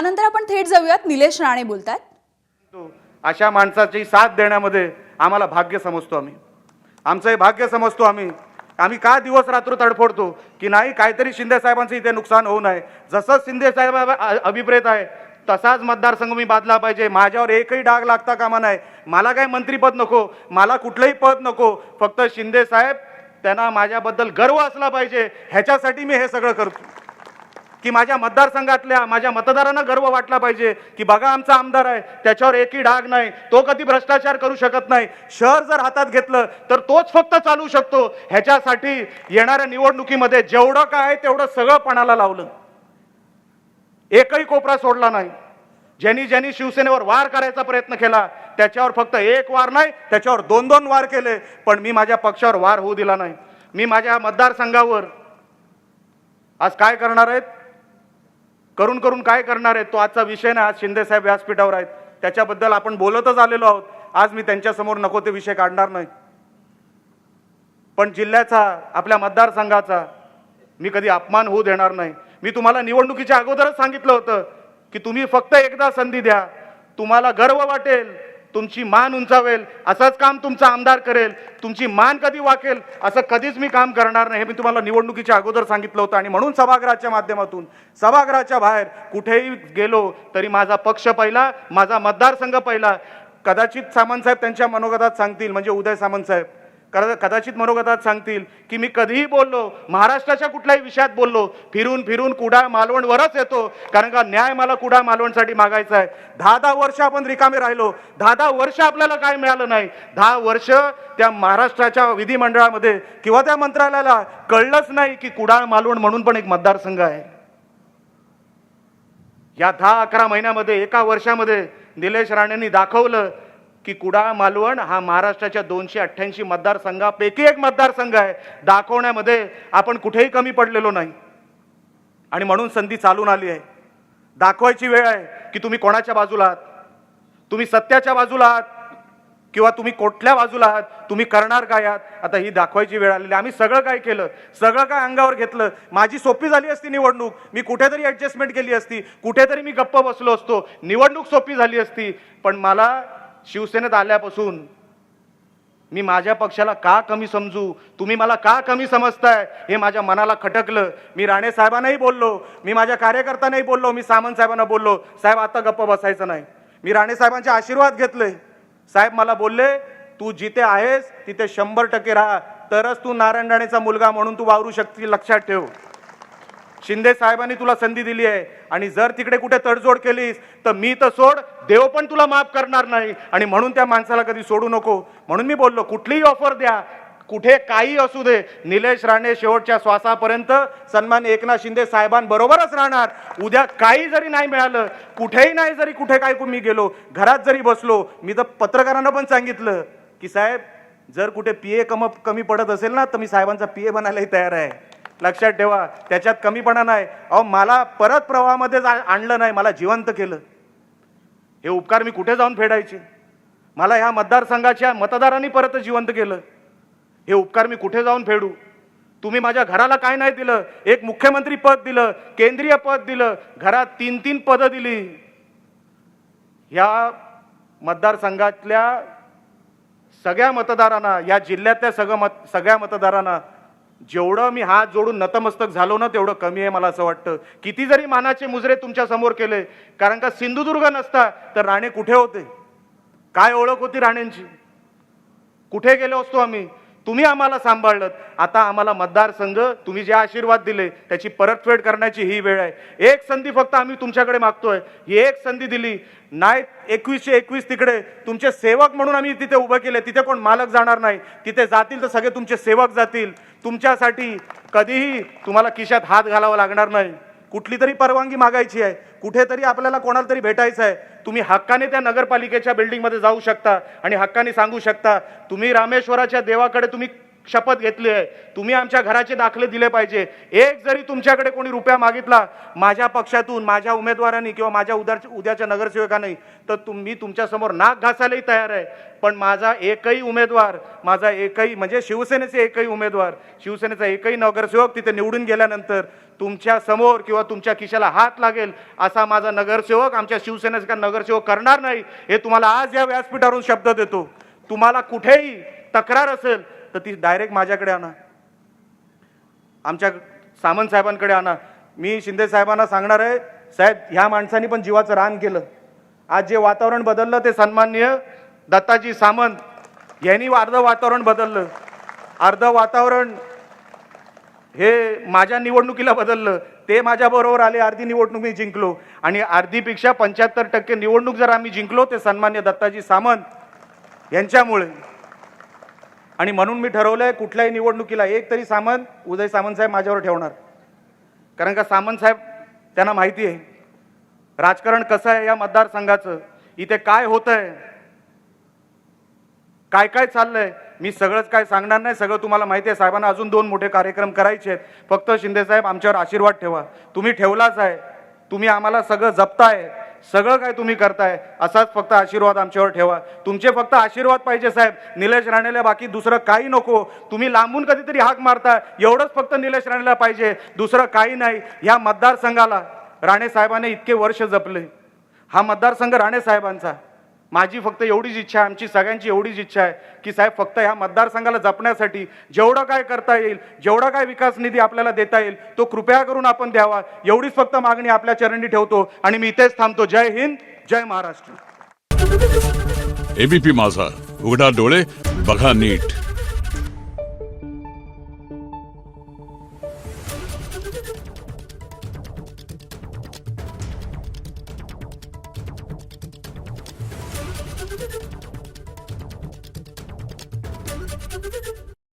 यानंतर आपण थेट जाऊयात, निलेश राणे बोलतात। अशा माणसाची साथ देण्यामध्ये आम्हाला भाग्य समजतो, आमचं हे भाग्य समजतो। आम्ही का दिवस रात्र तडफडतो की नाही काहीतरी शिंदे साहेबांचं इथे नुकसान होऊ नये। जसं शिंदे साहेब अभिप्रेत आहे तसाच मतदारसंघ मी बांधला पाहिजे, माझ्यावर एकही डाग लागता कामा नये। मला काही मंत्रीपद नको, मला कुठलंही पद नको, फक्त शिंदे साहेब त्यांना माझ्याबद्दल गर्व असला पाहिजे, ह्याच्यासाठी मी हे सगळं करतो की माझ्या मतदारसंघातल्या माझ्या मतदारांना गर्व वाटला पाहिजे की बघा आमचा आमदार आहे, त्याच्यावर एकही डाग नाही, तो कधी भ्रष्टाचार करू शकत नाही। शहर जर हातात घेतलं तर तोच फक्त चालू शकतो। ह्याच्यासाठी येणाऱ्या निवडणुकीमध्ये जेवढं काय आहे तेवढं सगळं पणाला लावलं, एकही कोपरा सोडला नाही। ज्यांनी शिवसेनेवर वार करायचा प्रयत्न केला त्याच्यावर फक्त एक वार नाही, त्याच्यावर दोन दोन वार केले, पण मी माझ्या पक्षावर वार होऊ दिला नाही। मी माझ्या मतदारसंघावर आज काय करणार आहेत, करून काय करणार आहेत, तो आजचा विषय नाही। आज शिंदे साहेब व्यासपीठावर आहेत, त्याच्याबद्दल आपण बोलतच आलेलो आहोत। आज मी त्यांच्यासमोर नको ते विषय काढणार नाही, पण जिल्ह्याचा आपल्या मतदारसंघाचा मी कधी अपमान होऊ देणार नाही। मी तुम्हाला निवडणुकीच्या अगोदरच सांगितलं होतं की तुम्ही फक्त एकदा संधी द्या, तुम्हाला गर्व वाटेल, तुमची मान उंचावेल असंच काम तुमचा आमदार करेल, तुमची मान कधी वाकेल असं कधीच मी काम करणार नाही, हे मी तुम्हाला निवडणुकीच्या अगोदर सांगितलं होतं। आणि म्हणून सभागृहाच्या माध्यमातून सभागृहाच्या बाहेर कुठेही गेलो तरी माझा पक्ष पहिला, माझा मतदारसंघ पहिला। कदाचित सामंत साहेब त्यांच्या मनोगतात सांगतील, म्हणजे उदय सामंत साहेब कदाचित मनोगतात सांगतील की मी कधीही बोललो, महाराष्ट्राच्या कुठल्याही विषयात बोललो, फिरून कुडाळ मालवणवरच येतो, कारण का न्याय मला कुडाळ मालवणसाठी मागायचा आहे। 10 वर्ष आपण रिकामे राहिलो, 10 वर्ष आपल्याला काय मिळालं नाही, 10 वर्ष त्या महाराष्ट्राच्या विधिमंडळामध्ये किंवा त्या मंत्रालयाला कळलंच नाही की कुडाळ मालवण म्हणून पण एक मतदारसंघ आहे। या 10-11 महिन्यामध्ये, एका वर्षामध्ये निलेश राणेंनी दाखवलं की कुडाळ मालवण हा महाराष्ट्राच्या 288 मतदारसंघापैकी एक मतदारसंघ आहे। दाखवण्यामध्ये आपण कुठेही कमी पडलेलो नाही, आणि म्हणून संधी चालून आली आहे। दाखवायची वेळ आहे की तुम्ही कोणाच्या बाजूला आहात, तुम्ही सत्याच्या बाजूला आहात किंवा तुम्ही कुठल्या बाजूला आहात, तुम्ही करणार काय आहात, आता ही दाखवायची वेळ आलेली। आम्ही सगळं काय केलं, सगळं काय अंगावर घेतलं। माझी सोपी झाली असती निवडणूक, मी कुठेतरी ऍडजस्टमेंट केली असती, कुठेतरी मी गप्प बसलो असतो, निवडणूक सोपी झाली असती। पण मला शिवसेनेत आल्यापासून मी माझ्या पक्षाला का कमी समजू, तुम्ही मला का कमी समजताय, हे माझ्या मनाला खटकलं। मी राणे साहेबांनाही बोललो, मी माझ्या कार्यकर्त्यांनाही बोललो, मी सामंत साहेबांना बोललो, साहेब आता गप्प बसायचं नाही। मी राणे साहेबांचे आशीर्वाद घेतले। साहेब मला बोलले तू जिथे आहेस तिथे 100% राहा, तरच तू नारायण राणेचा मुलगा म्हणून तू वावरू शकतील, लक्षात ठेव। शिंदे साहेबांनी तुला संधी दिली आहे, आणि जर तिकडे कुठे तडजोड केलीस तर मी तर सोड, देव पण तुला माफ करणार नाही, आणि म्हणून त्या माणसाला कधी सोडू नको। म्हणून मी बोललो कुठलीही ऑफर द्या, कुठे काही असू दे, निलेश राणे शेवटच्या श्वासापर्यंत सन्माननीय एकनाथ शिंदे साहेबांबरोबरच राहणार। उद्या काही जरी नाही मिळालं, कुठेही नाही, जरी कुठे काय मी गेलो, घरात जरी बसलो, मी तर पत्रकारांना पण सांगितलं की साहेब जर कुठे पीए कमी पडत असेल ना तर मी साहेबांचा पीए बनायलाही तयार आहे, लक्षात ठेवा, त्याच्यात कमीपणा नाही। अहो मला परत प्रवाहामध्ये आणलं नाही, मला जिवंत केलं। हे उपकार मी कुठे जाऊन फेडायचे, मला ह्या मतदारसंघाच्या मतदारांनी परत जिवंत केलं, हे उपकार मी कुठे जाऊन फेडू। तुम्ही माझ्या घराला काय नाही दिलं, एक मुख्यमंत्री पद दिलं, केंद्रीय पद दिलं, घरात 3-3 पदं दिली। या मतदारसंघातल्या सगळ्या मतदारांना, या जिल्ह्यातल्या सगळ्या मतदारांना जेवढं मी हात जोडून नतमस्तक झालो ना तेवढं कमी आहे, मला असं वाटतं। किती जरी मानाचे मुजरे तुमच्या समोर केले, कारण का सिंधुदुर्ग नसता तर राणे कुठे होते, काय ओळख होती राणेंची, कुठे गेलो असतो आम्ही, तुम्ही आम्हाला सांभाळलं। आता आम्हाला मतदारसंघ तुम्ही जे आशीर्वाद दिले त्याची परतफेड करण्याची ही वेळ आहे। एक संधी फक्त आम्ही तुमच्याकडे मागतोय, ही एक संधी दिली नाही, 21/21 तिकडे तुमचे सेवक म्हणून आम्ही तिथे उभं केले, तिथे कोण मालक जाणार नाही, तिथे जातील तर सगळे तुमचे सेवक जातील। तुमच्यासाठी कधीही तुम्हाला खिशात हात घालावा लागणार नाही, कुठली तरी परवानगी मागायची आहे, कुठेतरी आपल्याला कोणाला तरी भेटायचं आहे, तुम्ही हक्काने त्या नगरपालिकेच्या बिल्डिंगमध्ये जाऊ शकता आणि हक्काने सांगू शकता तुम्ही रामेश्वराच्या देवाकडे तुम्ही शपथ घेतली आहे. तुम्ही आमच्या घराचे दाखले दिले पाहिजे. एक जरी तुमच्याकडे कोणी रुपया मागितला माझ्या पक्षातून, माझ्या उमेदवारांनी किंवा माझ्या उद्याच्या नगरसेवकांनी, तर मी तुमच्यासमोर नाक घासायलाही तयार आहे. पण माझा एकही उमेदवार, माझा एकही म्हणजे शिवसेनेचे एकही उमेदवार, शिवसेनेचा एकही नगरसेवक तिथे निवडून गेल्यानंतर तुमच्या समोर किंवा तुमच्या खिशाला हात लागेल असा माझा नगरसेवक, आमच्या शिवसेनेचा नगरसेवक करणार नाही. हे तुम्हाला आज या व्यासपीठावरून शब्द देतो. तुम्हाला कुठेही तक्रार असेल तर ती डायरेक्ट माझ्याकडे आणा, आमच्या सामंत साहेबांकडे आणा. मी शिंदे साहेबांना सांगणार आहे, साहेब ह्या माणसांनी पण जीवाचं रान केलं. आज जे वातावरण बदललं ते सन्माननीय दत्ताजी सामंत यांनी अर्धं वातावरण बदललं. अर्धं वातावरण हे माझ्या निवडणुकीला बदललं. ते माझ्याबरोबर आले, अर्धी निवडणूक मी जिंकलो आणि अर्धीपेक्षा 75% निवडणूक जर आम्ही जिंकलो ते सन्मान्य दत्ताजी सामंत यांच्यामुळे. आणि म्हणून मी ठरवलंय कुठल्याही निवडणुकीला एक तरी सामंत, उदय सामंत साहेब माझ्यावर ठेवणार. कारण का सामंत साहेब त्यांना माहिती आहे राजकारण कसं आहे या मतदारसंघाचं, इथे काय होतंय, काय काय चाललंय. मी सगळंच काय सांगणार नाही, सगळं तुम्हाला माहिती आहे. साहेबांना अजून 2 मोठे कार्यक्रम करायचे आहेत. फक्त शिंदे साहेब आमच्यावर आशीर्वाद ठेवा. तुम्ही ठेवलाच आहे, तुम्ही आम्हाला सगळं जपताय, सगळं काय तुम्ही करताय, असाच फक्त आशीर्वाद आमच्यावर ठेवा. तुमचे फक्त आशीर्वाद पाहिजे साहेब. निलेश राणेला बाकी दुसरं काही नको. तुम्ही लांबून कधीतरी हाक मारता, एवढंच फक्त निलेश राणेला पाहिजे, दुसरं काही नाही. या मतदारसंघाला राणे साहेबांनी इतके वर्ष जपले. हा मतदारसंघ राणे साहेबांचा. माझी फक्त एवढीच इच्छा आहे, आमची सगळ्यांची एवढीच इच्छा आहे की साहेब फक्त ह्या मतदारसंघाला जपण्यासाठी जेवढं काय करता येईल, जेवढा काय विकास निधी आपल्याला देता येईल तो कृपया करून आपण द्यावा. एवढीच फक्त मागणी आपल्या चरणी ठेवतो आणि मी इथेच थांबतो. जय हिंद, जय महाराष्ट्र. एबीपी माझा, उघडा डोळे बघा नीट.